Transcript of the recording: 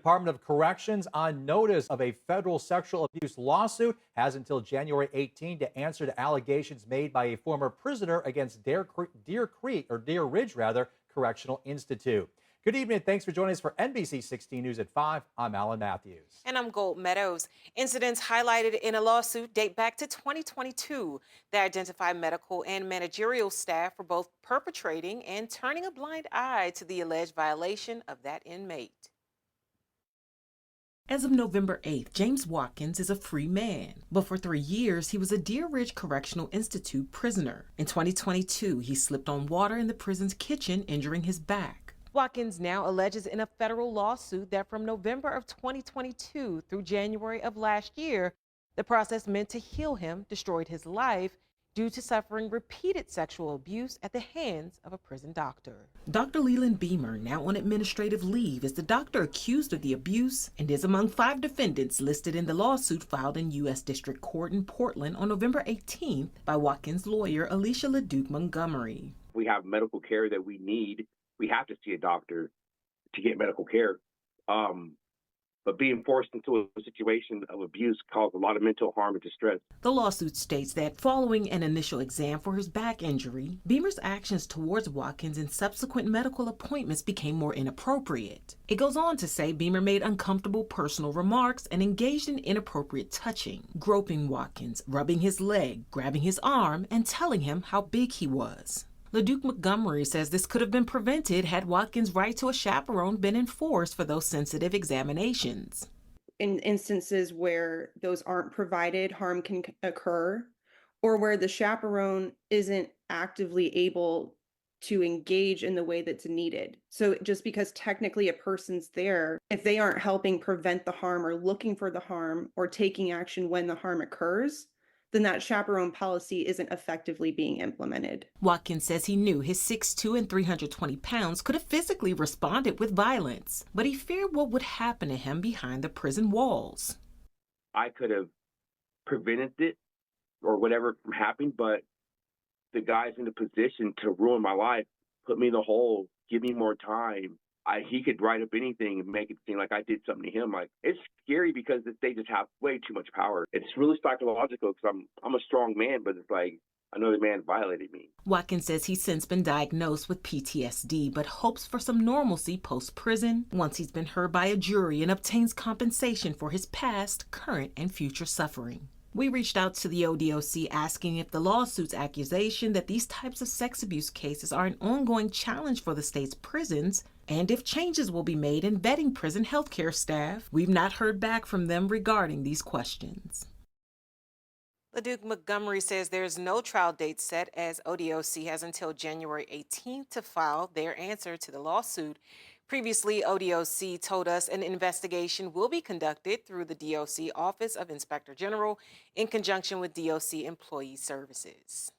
Department of Corrections on notice of a federal sexual abuse lawsuit has until January 18 to answer to allegations made by a former prisoner against Deer Ridge Correctional Institute. Good evening and thanks for joining us for NBC 16 News at 5. I'm Alan Matthews. And I'm Gold Meadows. Incidents highlighted in a lawsuit date back to 2022 that identify medical and managerial staff for both perpetrating and turning a blind eye to the alleged violation of that inmate. As of November 8th, James Watkins is a free man, but for 3 years he was a Deer Ridge Correctional Institute prisoner. In 2022, he slipped on water in the prison's kitchen, injuring his back. Watkins now alleges in a federal lawsuit that from November of 2022 through January of last year, the process meant to heal him destroyed his life due to suffering repeated sexual abuse at the hands of a prison doctor. Dr. Leland Beamer, now on administrative leave, is the doctor accused of the abuse and is among 5 defendants listed in the lawsuit filed in U.S. District Court in Portland on November 18th by Watkins' lawyer, Alicia LeDuc Montgomery. We have medical care that we need. We have to see a doctor to get medical care. But being forced into a situation of abuse caused a lot of mental harm and distress. The lawsuit states that following an initial exam for his back injury, Beamer's actions towards Watkins in subsequent medical appointments became more inappropriate. It goes on to say Beamer made uncomfortable personal remarks and engaged in inappropriate touching, groping Watkins, rubbing his leg, grabbing his arm, and telling him how big he was. LeDuc Montgomery says this could have been prevented had Watkins' right to a chaperone been enforced for those sensitive examinations. In instances where those aren't provided, harm can occur, or where the chaperone isn't actively able to engage in the way that's needed. So just because technically a person's there, if they aren't helping prevent the harm or looking for the harm or taking action when the harm occurs, then that chaperone policy isn't effectively being implemented. Watkins says he knew his 6'2" and 320 pounds could have physically responded with violence, but he feared what would happen to him behind the prison walls. I could have prevented it or whatever from happening, but the guy's in a position to ruin my life, put me in the hole, give me more time. He could write up anything and make it seem like I did something to him. Like, it's scary because they just have way too much power. It's really psychological because I'm a strong man, but it's like another man violated me. Watkins says he's since been diagnosed with PTSD, but hopes for some normalcy post-prison once he's been heard by a jury and obtains compensation for his past, current, and future suffering. We reached out to the ODOC asking if the lawsuit's accusation that these types of sex abuse cases are an ongoing challenge for the state's prisons and if changes will be made in vetting prison healthcare staff. We've not heard back from them regarding these questions. LeDuc Montgomery says there's no trial date set as ODOC has until January 18th to file their answer to the lawsuit. Previously, ODOC told us an investigation will be conducted through the DOC Office of Inspector General in conjunction with DOC Employee Services.